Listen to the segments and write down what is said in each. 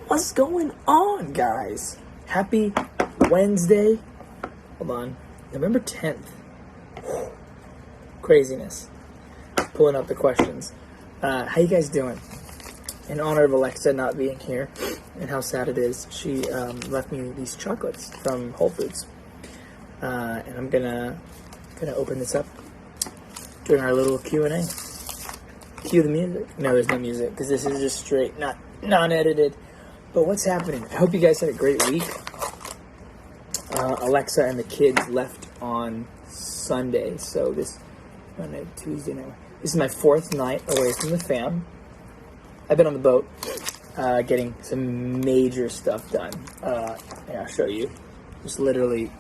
What's going on, guys? Happy Wednesday. Hold on. November 10th. Craziness. Pulling up the questions. How you guys doing? In honor of Alexa not being here and how sad it is, she left me these chocolates from Whole Foods. And I'm gonna open this up during our little Q&A. Cue the music. No, there's no music because this is just straight, non-edited. But what's happening? I hope you guys had a great week. Alexa and the kids left on Sunday, so this Monday, Tuesday night. This is my fourth night away from the fam. I've been on the boat, getting some major stuff done. I'll show you. Just literally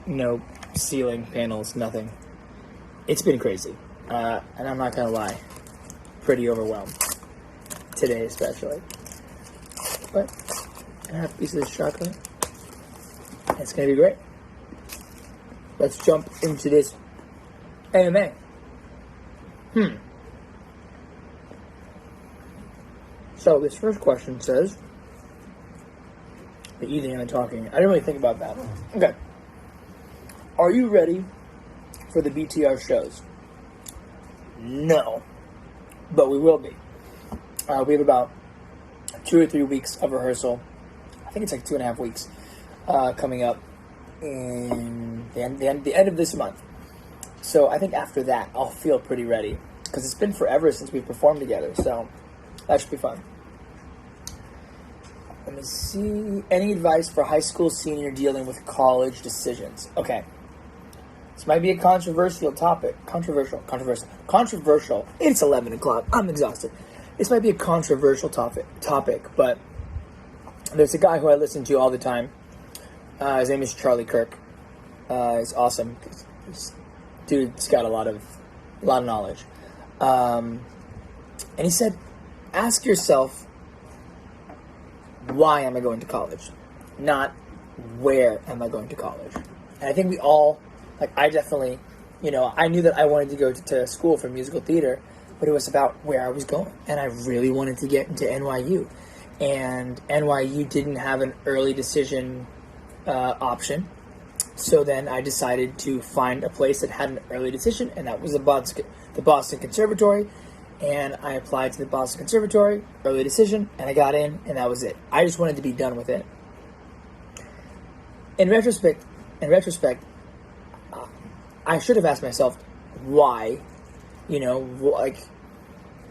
no ceiling panels, nothing. It's been crazy, and I'm not gonna lie, pretty overwhelmed today, especially. But I have a piece of this chocolate. It's gonna be great. Let's jump into this AMA. So this first question says, the eating and the talking. I didn't really think about that. Okay. Are you ready for the BTR shows? No. But we will be. We have about 2 or 3 weeks of rehearsal. I think it's like 2.5 weeks coming up in the end of this month. So I think after that, I'll feel pretty ready. Because it's been forever since we've performed together. So that should be fun. Let me see. Any advice for high school senior dealing with college decisions? Okay. This might be a controversial topic. Controversial. It's 11 o'clock. I'm exhausted. This might be a controversial topic, but there's a guy who I listen to all the time. His name is Charlie Kirk. He's awesome. This dude's got a lot of knowledge. And he said, ask yourself, why am I going to college? Not where am I going to college? And I think we all, I definitely, I knew that I wanted to go to school for musical theater, but it was about where I was going. And I really wanted to get into NYU. And NYU didn't have an early decision option. So then I decided to find a place that had an early decision, and that was the Boston Conservatory. And I applied to the Boston Conservatory, early decision, and I got in, and that was it. I just wanted to be done with it. In retrospect, I should have asked myself, why?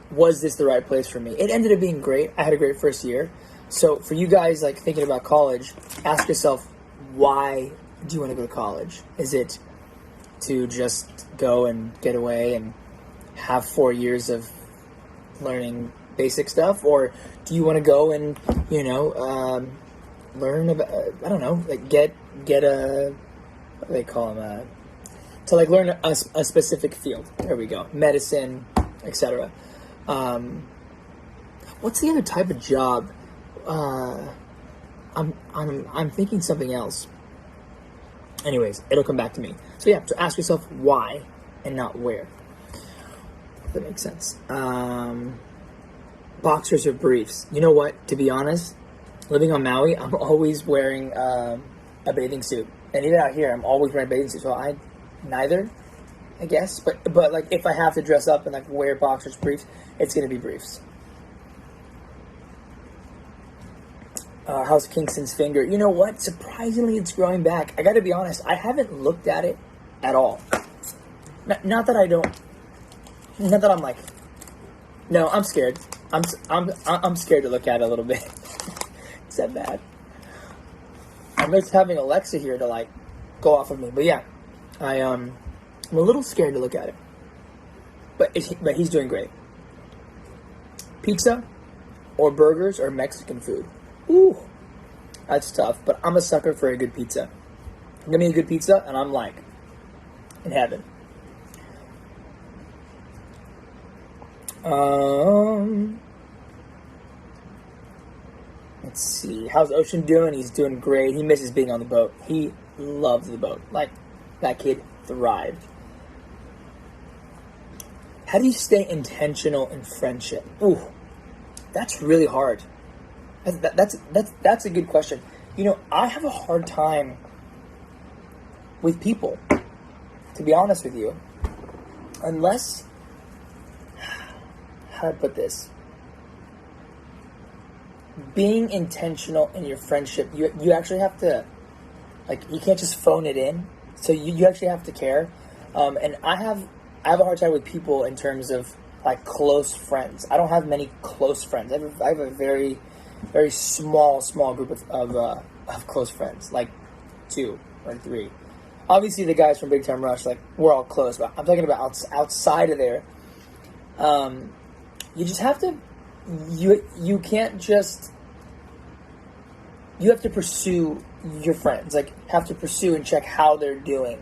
Was this the right place for me? It ended up being great. I had a great first year. So for you guys, thinking about college, ask yourself, why do you want to go to college? Is it to just go and get away and have 4 years of learning basic stuff? Or do you want to go and, learn about, get a, what do they call them, to learn a specific field. There we go. Medicine, etc. What's the other type of job? I'm thinking something else. Anyways, it'll come back to me. So yeah, so ask yourself why and not where. If that makes sense. Boxers or briefs? You know what? To be honest, living on Maui, I'm always wearing a bathing suit, and even out here, I'm always wearing a bathing suit. So neither, I guess. But if I have to dress up and wear boxers, briefs, it's gonna be briefs. How's Kingston's finger? You know what? Surprisingly, it's growing back. I gotta be honest. I haven't looked at it at all. Not that I don't. Not that I'm no, I'm scared. I'm scared to look at it a little bit. Is that bad? I miss having Alexa here to go off of me. But yeah, I'm a little scared to look at it. But he's doing great. Pizza or burgers or Mexican food? Ooh, that's tough. But I'm a sucker for a good pizza. Give me a good pizza and I'm in heaven. Let's see. How's Ocean doing? He's doing great. He misses being on the boat. He loves the boat. That kid thrived. How do you stay intentional in friendship? Ooh, that's really hard. That's a good question. I have a hard time with people, to be honest with you, unless, how do I put this? Being intentional in your friendship, you actually have to, you can't just phone it in. So you actually have to care. And I have a hard time with people in terms of close friends. I don't have many close friends. I have a very, very small group of close friends, 2 or 3. Obviously, the guys from Big Time Rush, we're all close. But I'm talking about outside of there. You just have to. You can't just. You have to pursue your friends. Have to pursue and check how they're doing.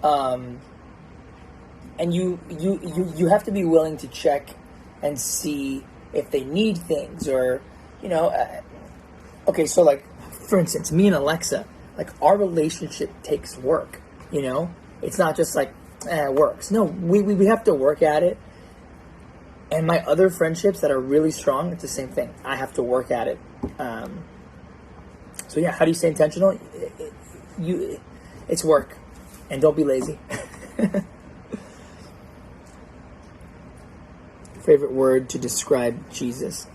And you have to be willing to check and see if they need things or, okay, so for instance, me and Alexa, our relationship takes work, It's not just it works. No, we have to work at it. And my other friendships that are really strong, it's the same thing. I have to work at it. So yeah, how do you stay intentional? It's work. And don't be lazy. Favorite word to describe Jesus?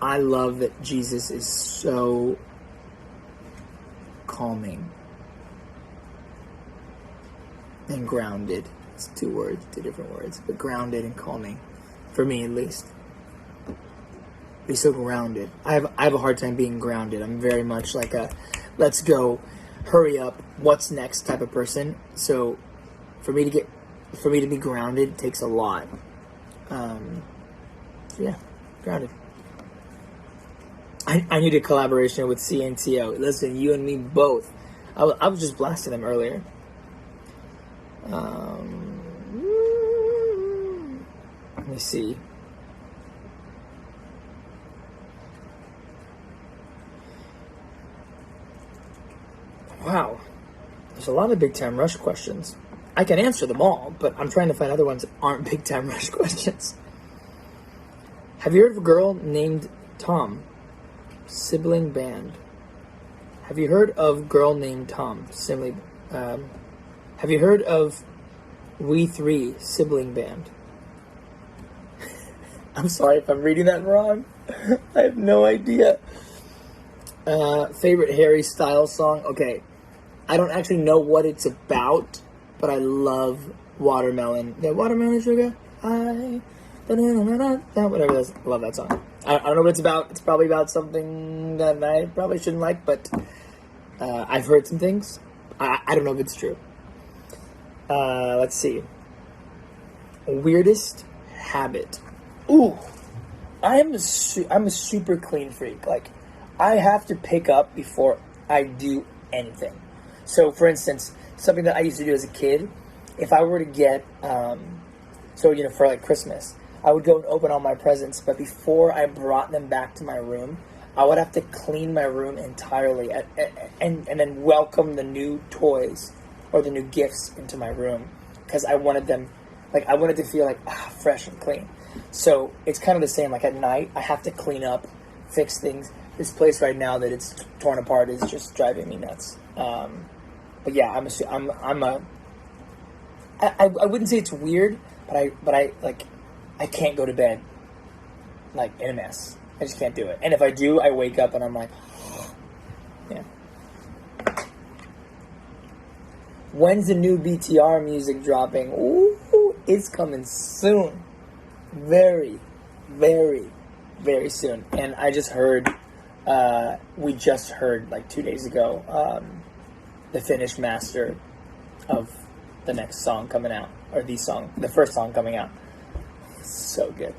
I love that Jesus is so calming and grounded. It's 2 different words, but grounded and calming, for me at least. He's so grounded. I have a hard time being grounded. I'm very much like a let's go, hurry up, what's next type of person. So for me to be grounded takes a lot. So yeah, grounded. I need a collaboration with CNTO. Listen, you and me both. I was just blasting them earlier. Let me see. Wow. There's a lot of Big Time Rush questions. I can answer them all, but I'm trying to find other ones that aren't Big Time Rush questions. Have you heard of a girl named Tom? Sibling band. Have you heard of girl named Tom? Have you heard of We Three sibling band? I'm sorry if I'm reading that wrong. I have no idea. Favorite Harry Styles song? Okay. I don't actually know what it's about, but I love Watermelon. Yeah, Watermelon Sugar. Whatever it is. I love that song. I don't know what it's about. It's probably about something that I probably shouldn't like, but I've heard some things. I don't know if it's true. Let's see. Weirdest habit. Ooh. I'm a super clean freak. I have to pick up before I do anything. So, for instance, something that I used to do as a kid, if I were to get, for Christmas, I would go and open all my presents, but before I brought them back to my room, I would have to clean my room entirely and then welcome the new toys or the new gifts into my room because I wanted them, I wanted to feel fresh and clean. So it's kind of the same. At night, I have to clean up, fix things. This place right now that it's torn apart is just driving me nuts. But yeah, I wouldn't say it's weird, but I can't go to bed in a mess. I just can't do it. And if I do, I wake up and I'm like, yeah. When's the new BTR music dropping? Ooh, it's coming soon. Very, very, very soon. And I just heard, we just heard 2 days ago, the finished master of the next song coming out, or the first song coming out. So good.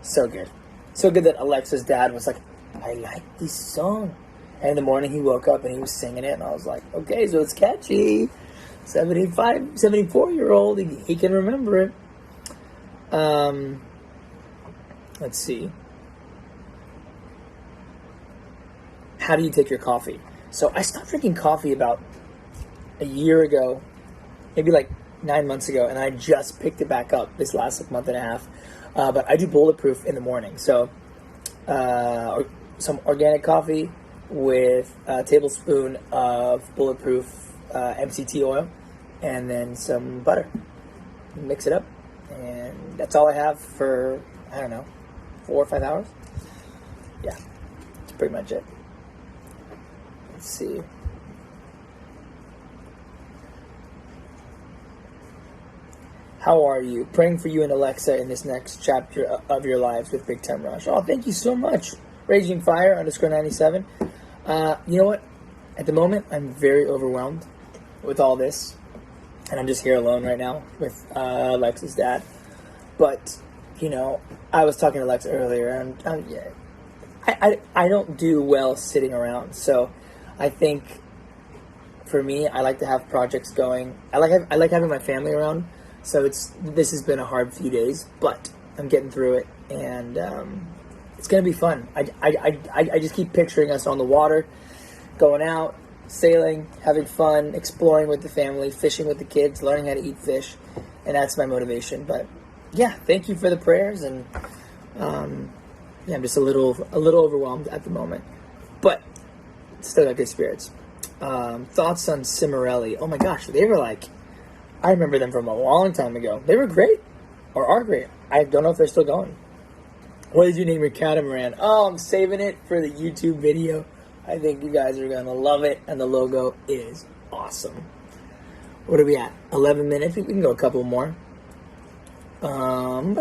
So good. So good that Alexa's dad was like, I like this song. And in the morning he woke up and he was singing it, and I was like, okay, so it's catchy. 74-year-old, he can remember it. Let's see. How do you take your coffee? So I stopped drinking coffee about a year ago, maybe 9 months ago, and I just picked it back up this last month and a half. But I do bulletproof in the morning, so or some organic coffee with a tablespoon of bulletproof MCT oil, and then some butter. Mix it up, and that's all I have for, I don't know, 4 or 5 hours. Yeah, that's pretty much it. Let's see. How are you? Praying for you and Alexa in this next chapter of your lives with Big Time Rush. Oh, thank you so much. Raging Fire _97. You know what? At the moment, I'm very overwhelmed with all this. And I'm just here alone right now with Alexa's dad. But, you know, I was talking to Alexa earlier, and I don't do well sitting around. So I think for me, I like to have projects going. I like having my family around. So this has been a hard few days, but I'm getting through it, and it's gonna be fun. I just keep picturing us on the water, going out, sailing, having fun, exploring with the family, fishing with the kids, learning how to eat fish, and that's my motivation. But yeah, thank you for the prayers, and yeah, I'm just a little overwhelmed at the moment, but still got good spirits. Thoughts on Cimarelli? Oh my gosh, they were like, I remember them from a long time ago. They were great, or are great. I don't know if they're still going. What did you name your catamaran? Oh, I'm saving it for the YouTube video. I think you guys are going to love it, and the logo is awesome. What are we at? 11 minutes? We can go a couple more. I'm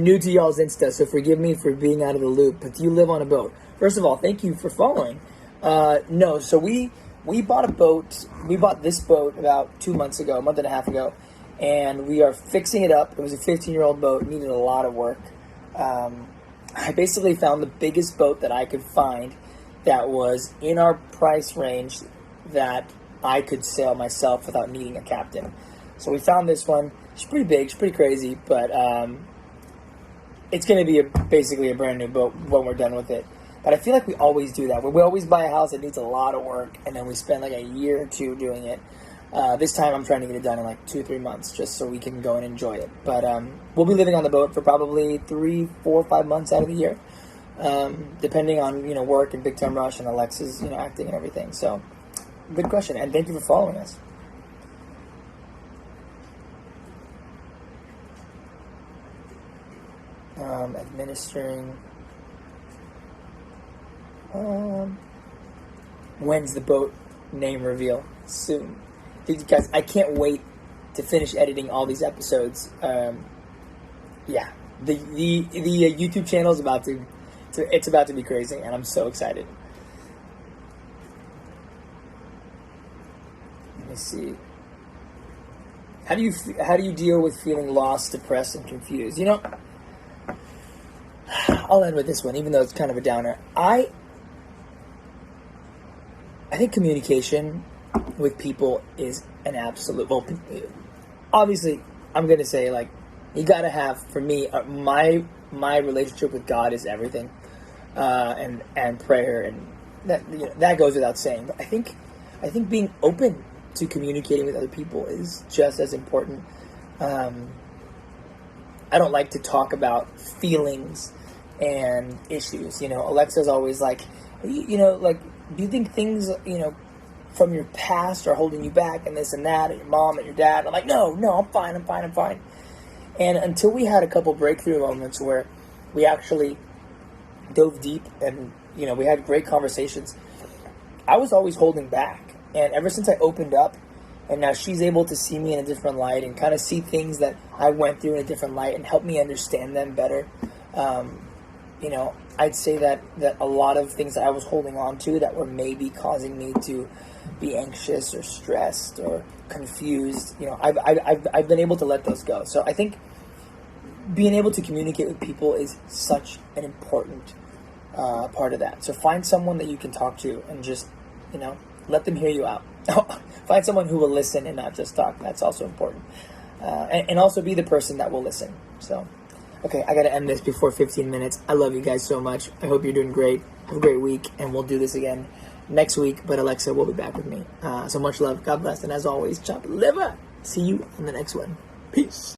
new to y'all's Insta, so forgive me for being out of the loop, but do you live on a boat? First of all, thank you for following. No, so we bought a boat. We bought this boat about 2 months ago, a month and a half ago, and we are fixing it up. It was a 15-year-old boat, needed a lot of work. I basically found the biggest boat that I could find that was in our price range that I could sail myself without needing a captain. So we found this one. She's pretty big, she's pretty crazy, but it's going to be basically a brand new boat when we're done with it. But I feel like we always do that. We always buy a house that needs a lot of work, and then we spend like a year or two doing it. This time I'm trying to get it done in like 2 or 3 months just so we can go and enjoy it. But we'll be living on the boat for probably 3, 4, 5 months out of the year, depending on, you know, work and Big Time Rush and Alexa's, you know, acting and everything. So good question, and thank you for following us. Administering. When's the boat name reveal? Soon. Dude, guys, I can't wait to finish editing all these episodes. Yeah, the YouTube channel is about to be crazy, and I'm so excited. Let me see. How do you deal with feeling lost, depressed, and confused? You know, I'll end with this one, even though it's kind of a downer. I think communication with people is an absolute. Well, obviously, I'm gonna say, like, you gotta have, for me, my relationship with God is everything, and prayer, and that, you know, that goes without saying. But I think being open to communicating with other people is just as important. I don't like to talk about feelings and issues. You know, Alexa's always like, you know, like, do you think things, you know, from your past are holding you back, and this and that, and your mom and your dad? I'm like, no, I'm fine. And until we had a couple breakthrough moments where we actually dove deep and, you know, we had great conversations, I was always holding back. And ever since I opened up, and now she's able to see me in a different light and kind of see things that I went through in a different light and help me understand them better, you know, I'd say that a lot of things that I was holding on to that were maybe causing me to be anxious or stressed or confused, you know, I've been able to let those go. So I think being able to communicate with people is such an important part of that. So find someone that you can talk to and just, you know, let them hear you out. Find someone who will listen and not just talk. That's also important. And also be the person that will listen. So, okay, I got to end this before 15 minutes. I love you guys so much. I hope you're doing great. Have a great week, and we'll do this again next week. But Alexa will be back with me. So much love. God bless. And as always, chop liver. See you in the next one. Peace.